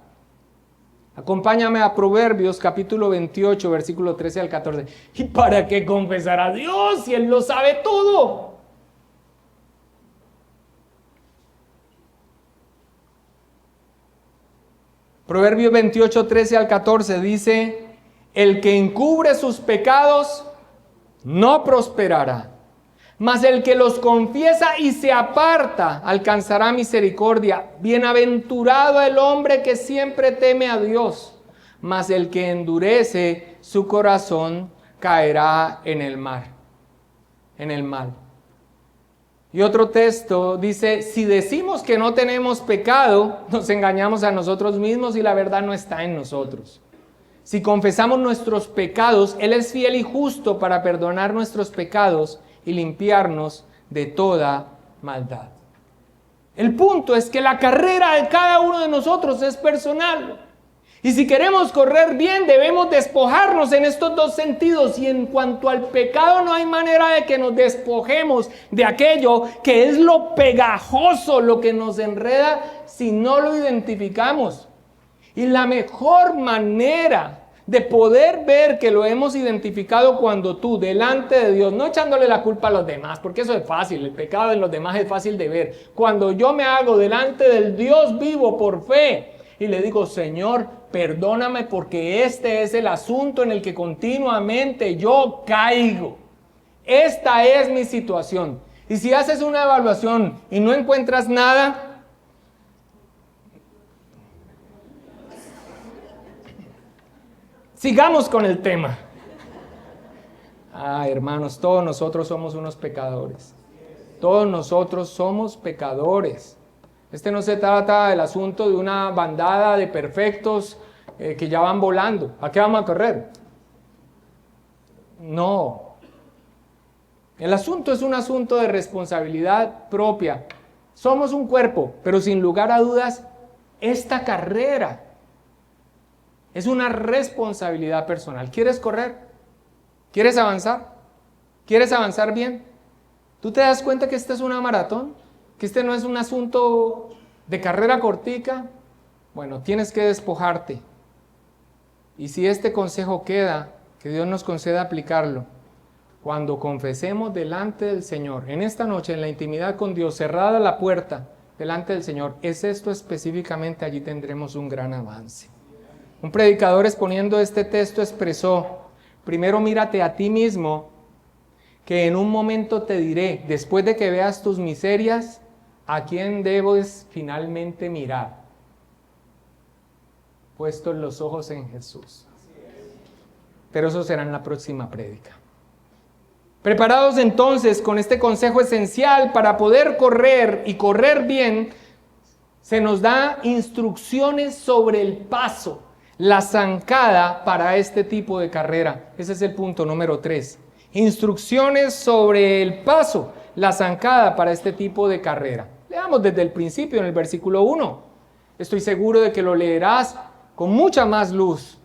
Acompáñame a Proverbios capítulo 28, versículo 13 al 14. ¿Y para qué confesar a Dios si Él lo sabe todo? Proverbios 28, 13 al 14 dice: el que encubre sus pecados no prosperará, mas el que los confiesa y se aparta alcanzará misericordia. Bienaventurado el hombre que siempre teme a Dios, mas el que endurece su corazón caerá en el mal. Y otro texto dice: si decimos que no tenemos pecado, nos engañamos a nosotros mismos y la verdad no está en nosotros. Si confesamos nuestros pecados, Él es fiel y justo para perdonar nuestros pecados y limpiarnos de toda maldad. El punto es que la carrera de cada uno de nosotros es personal. Y si queremos correr bien, debemos despojarnos en estos dos sentidos. Y en cuanto al pecado, no hay manera de que nos despojemos de aquello que es lo pegajoso, lo que nos enreda, si no lo identificamos. Y la mejor manera de poder ver que lo hemos identificado cuando tú, delante de Dios, no echándole la culpa a los demás, porque eso es fácil, el pecado en los demás es fácil de ver. Cuando yo me hago delante del Dios vivo por fe y le digo: Señor, perdóname porque este es el asunto en el que continuamente yo caigo. Esta es mi situación. Y si haces una evaluación y no encuentras nada, sigamos con el tema. Hermanos, todos nosotros somos unos pecadores. Todos nosotros somos pecadores. No se trata del asunto de una bandada de perfectos que ya van volando. ¿A qué vamos a correr? No. El asunto es un asunto de responsabilidad propia. Somos un cuerpo, pero sin lugar a dudas, esta carrera es una responsabilidad personal. ¿Quieres correr? ¿Quieres avanzar? ¿Quieres avanzar bien? ¿Tú te das cuenta que esta es una maratón? ¿Que no es un asunto de carrera cortica? Bueno, tienes que despojarte. Y si este consejo queda, que Dios nos conceda aplicarlo, cuando confesemos delante del Señor, en esta noche, en la intimidad con Dios, cerrada la puerta delante del Señor, es esto específicamente, allí tendremos un gran avance. Un predicador exponiendo este texto expresó: primero mírate a ti mismo, que en un momento te diré, después de que veas tus miserias, a quién debes finalmente mirar. Puestos los ojos en Jesús. Pero eso será en la próxima prédica. Preparados entonces con este consejo esencial para poder correr y correr bien, se nos da instrucciones sobre el paso, la zancada para este tipo de carrera. Ese es el punto número 3. Instrucciones sobre el paso, la zancada para este tipo de carrera. Leamos desde el principio en el versículo 1. Estoy seguro de que lo leerás con mucha más luz.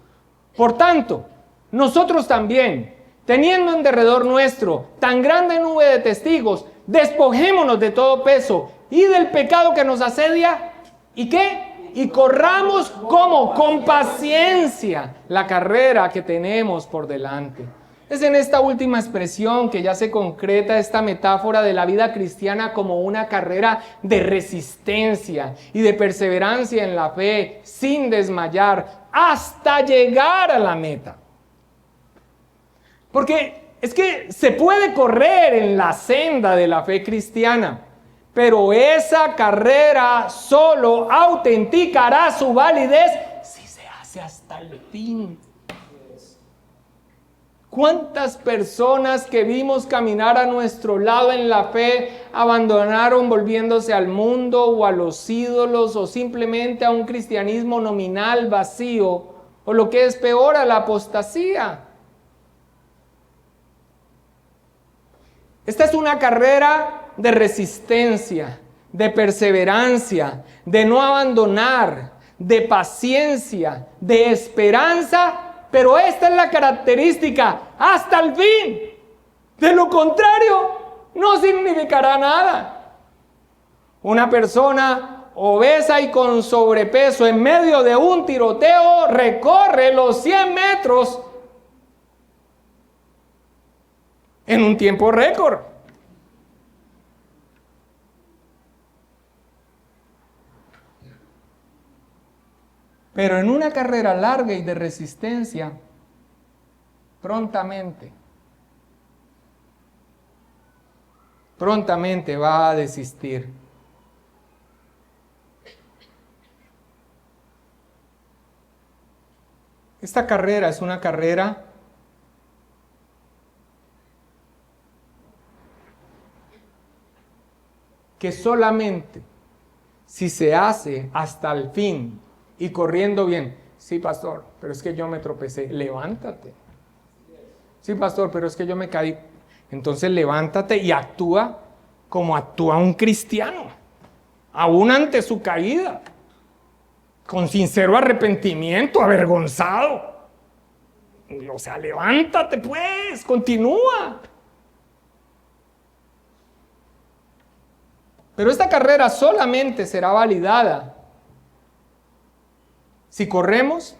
Por tanto, nosotros también, teniendo en derredor nuestro tan grande nube de testigos, despojémonos de todo peso y del pecado que nos asedia. ¿Y qué? Y corramos como con paciencia la carrera que tenemos por delante. Es en esta última expresión que ya se concreta esta metáfora de la vida cristiana como una carrera de resistencia y de perseverancia en la fe, sin desmayar, hasta llegar a la meta. Porque es que se puede correr en la senda de la fe cristiana, pero esa carrera solo autenticará su validez si se hace hasta el fin. ¿Cuántas personas que vimos caminar a nuestro lado en la fe abandonaron volviéndose al mundo o a los ídolos o simplemente a un cristianismo nominal vacío o lo que es peor, a la apostasía? Esta es una carrera de resistencia, de perseverancia, de no abandonar, de paciencia, de esperanza. Pero esta es la característica, hasta el fin. De lo contrario, no significará nada. Una persona obesa y con sobrepeso en medio de un tiroteo recorre los 100 metros en un tiempo récord. Pero en una carrera larga y de resistencia, prontamente va a desistir. Esta carrera es una carrera que solamente si se hace hasta el fin y corriendo bien. Sí, pastor, pero es que yo me tropecé. Levántate. Sí, pastor, pero es que yo me caí. Entonces levántate y actúa como actúa un cristiano, aún ante su caída, con sincero arrepentimiento, avergonzado. O sea, levántate pues, continúa. Pero esta carrera solamente será validada si corremos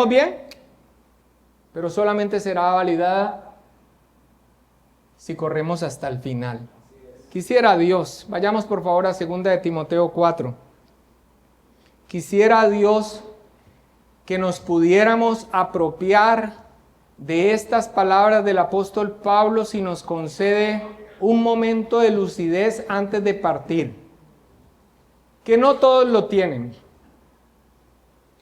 bien, pero solamente será validada si corremos hasta el final. Quisiera Dios, vayamos por favor a 2 de Timoteo 4. Quisiera Dios que nos pudiéramos apropiar de estas palabras del apóstol Pablo si nos concede un momento de lucidez antes de partir, que no todos lo tienen.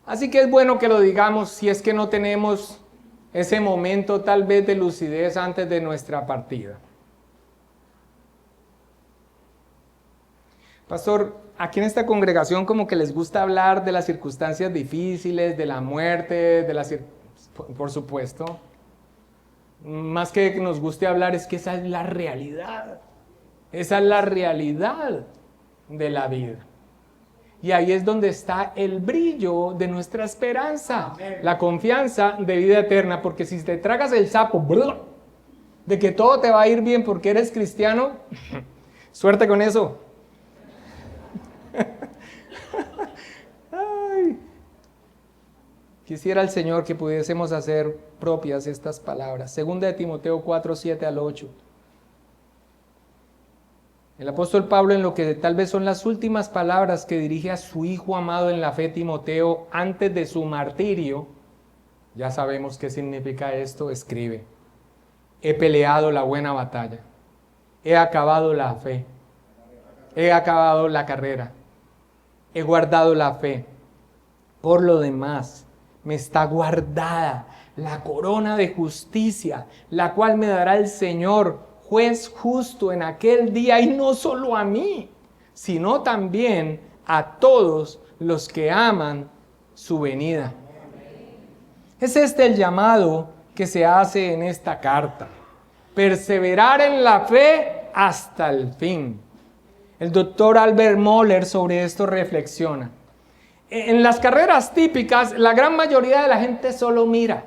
Así que es bueno que lo digamos si es que no tenemos ese momento tal vez de lucidez antes de nuestra partida. Pastor, aquí en esta congregación como que les gusta hablar de las circunstancias difíciles, de la muerte, por supuesto. Más que nos guste hablar, es que esa es la realidad. Esa es la realidad de la vida. Y ahí es donde está el brillo de nuestra esperanza, la confianza de vida eterna. Porque si te tragas el sapo de que todo te va a ir bien porque eres cristiano, suerte con eso. Ay. Quisiera el Señor que pudiésemos hacer propias estas palabras. Segunda de Timoteo 4, 7 al 8. El apóstol Pablo, en lo que tal vez son las últimas palabras que dirige a su hijo amado en la fe, Timoteo, antes de su martirio, ya sabemos qué significa esto, escribe: he peleado la buena batalla, he acabado la fe, he acabado la carrera, he guardado la fe. Por lo demás, me está guardada la corona de justicia, la cual me dará el Señor, juez justo, en aquel día, y no solo a mí, sino también a todos los que aman su venida. Es este el llamado que se hace en esta carta: perseverar en la fe hasta el fin. El doctor Albert Mohler sobre esto reflexiona: en las carreras típicas, la gran mayoría de la gente solo mira.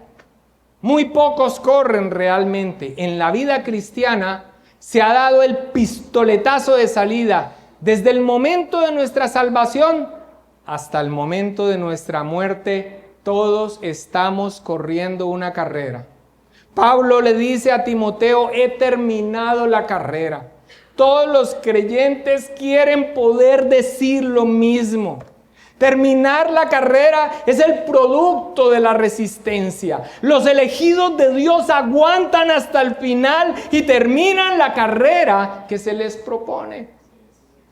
Muy pocos corren realmente. En la vida cristiana se ha dado el pistoletazo de salida. Desde el momento de nuestra salvación hasta el momento de nuestra muerte, todos estamos corriendo una carrera. Pablo le dice a Timoteo: he terminado la carrera. Todos los creyentes quieren poder decir lo mismo. Terminar la carrera es el producto de la resistencia. Los elegidos de Dios aguantan hasta el final y terminan la carrera que se les propone.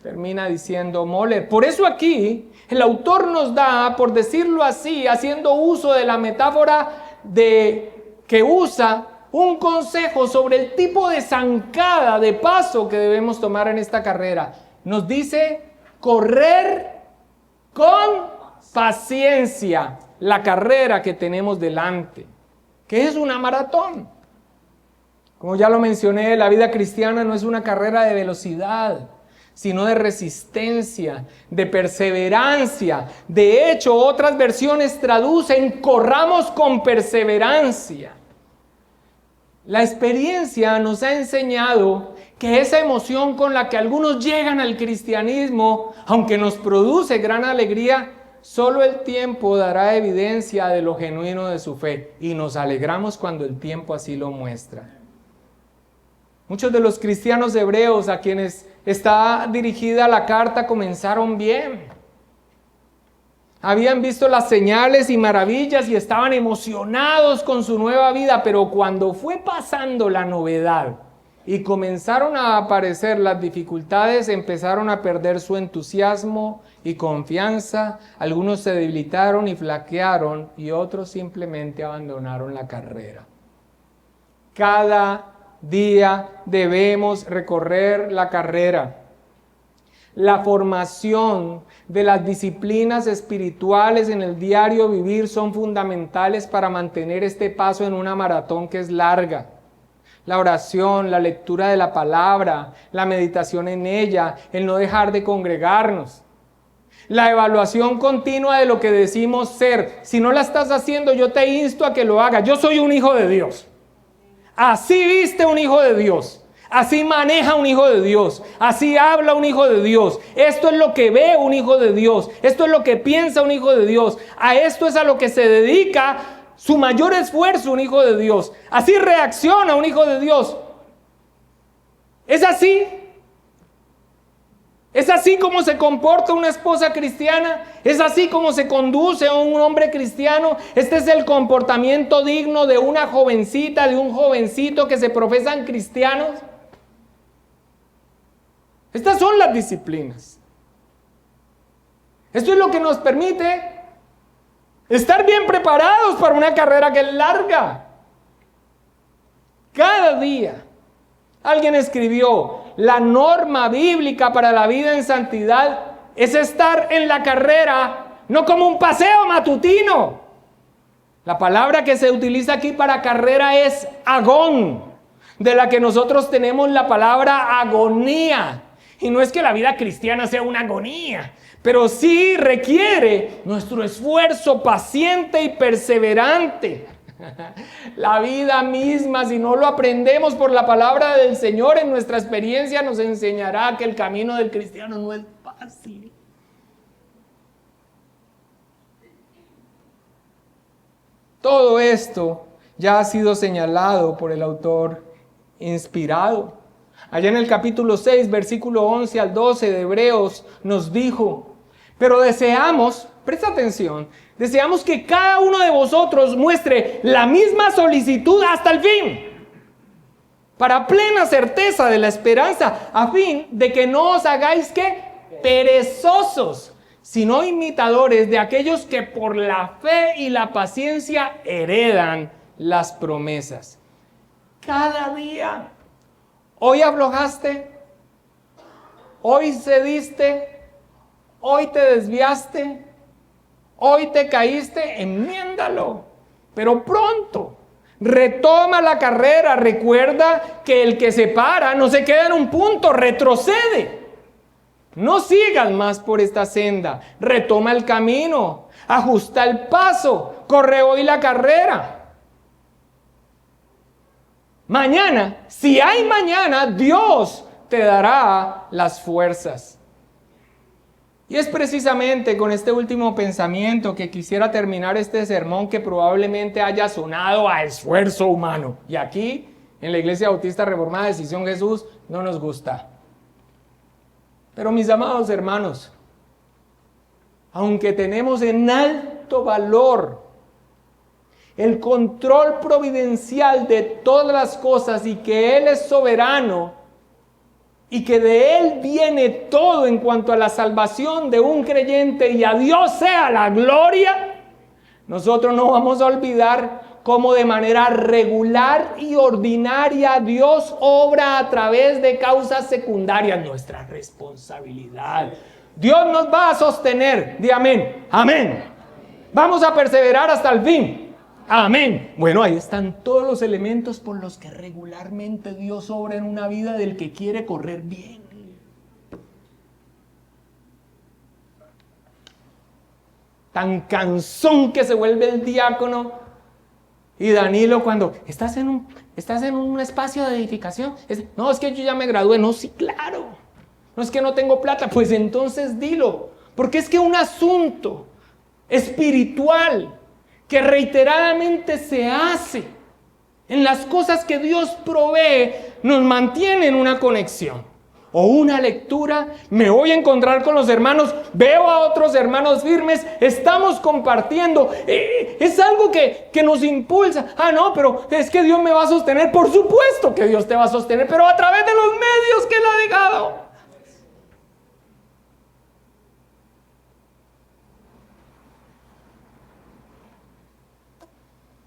Termina diciendo Mohler. Por eso aquí el autor nos da, por decirlo así, haciendo uso de la metáfora que usa, un consejo sobre el tipo de zancada, de paso que debemos tomar en esta carrera. Nos dice correr con paciencia la carrera que tenemos delante, que es una maratón. Como ya lo mencioné, la vida cristiana no es una carrera de velocidad, sino de resistencia, de perseverancia. De hecho, otras versiones traducen: corramos con perseverancia. La experiencia nos ha enseñado que esa emoción con la que algunos llegan al cristianismo, aunque nos produce gran alegría, solo el tiempo dará evidencia de lo genuino de su fe, y nos alegramos cuando el tiempo así lo muestra. Muchos de los cristianos hebreos a quienes está dirigida la carta comenzaron bien. Habían visto las señales y maravillas y estaban emocionados con su nueva vida, pero cuando fue pasando la novedad y comenzaron a aparecer las dificultades, empezaron a perder su entusiasmo y confianza. Algunos se debilitaron y flaquearon, y otros simplemente abandonaron la carrera. Cada día debemos recorrer la carrera. La formación de las disciplinas espirituales en el diario vivir son fundamentales para mantener este paso en una maratón que es larga. La oración, la lectura de la palabra, la meditación en ella, el no dejar de congregarnos. La evaluación continua de lo que decimos ser. Si no la estás haciendo, yo te insto a que lo hagas. Yo soy un hijo de Dios. Así viste un hijo de Dios. Así maneja un hijo de Dios. Así habla un hijo de Dios. Esto es lo que ve un hijo de Dios. Esto es lo que piensa un hijo de Dios. A esto es a lo que se dedica su mayor esfuerzo un hijo de Dios. Así reacciona un hijo de Dios. Es así. Es así como se comporta una esposa cristiana. Es así como se conduce a un hombre cristiano. Este es el comportamiento digno de una jovencita, de un jovencito que se profesan cristianos. Estas son las disciplinas. Esto es lo que nos permite estar bien preparados para una carrera que es larga. Cada día. Alguien escribió, la norma bíblica para la vida en santidad es estar en la carrera, no como un paseo matutino. La palabra que se utiliza aquí para carrera es agón, de la que nosotros tenemos la palabra agonía. Y no es que la vida cristiana sea una agonía, pero sí requiere nuestro esfuerzo paciente y perseverante. La vida misma, si no lo aprendemos por la palabra del Señor en nuestra experiencia, nos enseñará que el camino del cristiano no es fácil. Todo esto ya ha sido señalado por el autor inspirado. Allá en el capítulo 6, versículo 11 al 12 de Hebreos nos dijo, pero deseamos, presta atención, deseamos que cada uno de vosotros muestre la misma solicitud hasta el fin, para plena certeza de la esperanza, a fin de que no os hagáis ¿qué? Perezosos, sino imitadores de aquellos que por la fe y la paciencia heredan las promesas. Cada día, hoy aflojaste, hoy cediste, hoy te desviaste, hoy te caíste, enmiéndalo, pero pronto. Retoma la carrera, recuerda que el que se para no se queda en un punto, retrocede. No sigas más por esta senda, retoma el camino, ajusta el paso, corre hoy la carrera. Mañana, si hay mañana, Dios te dará las fuerzas. Y es precisamente con este último pensamiento que quisiera terminar este sermón que probablemente haya sonado a esfuerzo humano. Y aquí, en la Iglesia Bautista Reformada Decisión Jesús, no nos gusta. Pero mis amados hermanos, aunque tenemos en alto valor el control providencial de todas las cosas y que Él es soberano y que de Él viene todo en cuanto a la salvación de un creyente y a Dios sea la gloria, nosotros no vamos a olvidar cómo de manera regular y ordinaria Dios obra a través de causas secundarias. Nuestra responsabilidad. Dios nos va a sostener. Di amén. Amén. Vamos a perseverar hasta el fin. Amén. Bueno, ahí están todos los elementos por los que regularmente Dios obra en una vida del que quiere correr bien. Tan cansón que se vuelve el diácono. Y Danilo, cuando estás en un espacio de edificación, no, es que yo ya me gradué. No, sí, claro. No es que no tengo plata. Pues entonces dilo. Porque es que un asunto espiritual que reiteradamente se hace en las cosas que Dios provee, nos mantiene en una conexión. O una lectura, me voy a encontrar con los hermanos, veo a otros hermanos firmes, estamos compartiendo. Es algo que nos impulsa. Ah, no, pero es que Dios me va a sostener. Por supuesto que Dios te va a sostener, pero a través de los medios que Él ha dejado.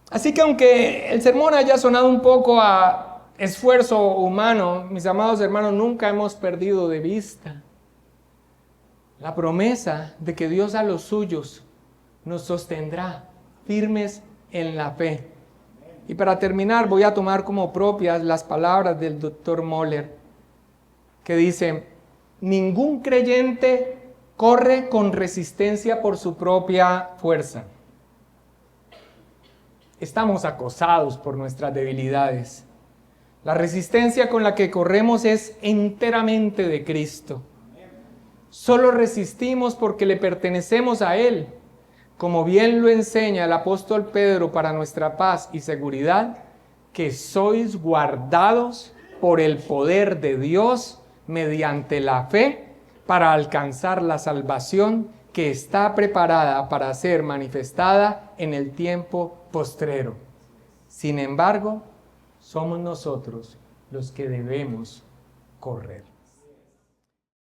Así que aunque el sermón haya sonado un poco a esfuerzo humano, mis amados hermanos, nunca hemos perdido de vista la promesa de que Dios a los suyos nos sostendrá firmes en la fe. Y para terminar voy a tomar como propias las palabras del Dr. Moller, que dice, ningún creyente corre con resistencia por su propia fuerza. Estamos acosados por nuestras debilidades. La resistencia con la que corremos es enteramente de Cristo. Solo resistimos porque le pertenecemos a Él, como bien lo enseña el apóstol Pedro para nuestra paz y seguridad, que sois guardados por el poder de Dios mediante la fe para alcanzar la salvación que está preparada para ser manifestada en el tiempo postrero. Sin embargo, somos nosotros los que debemos correr.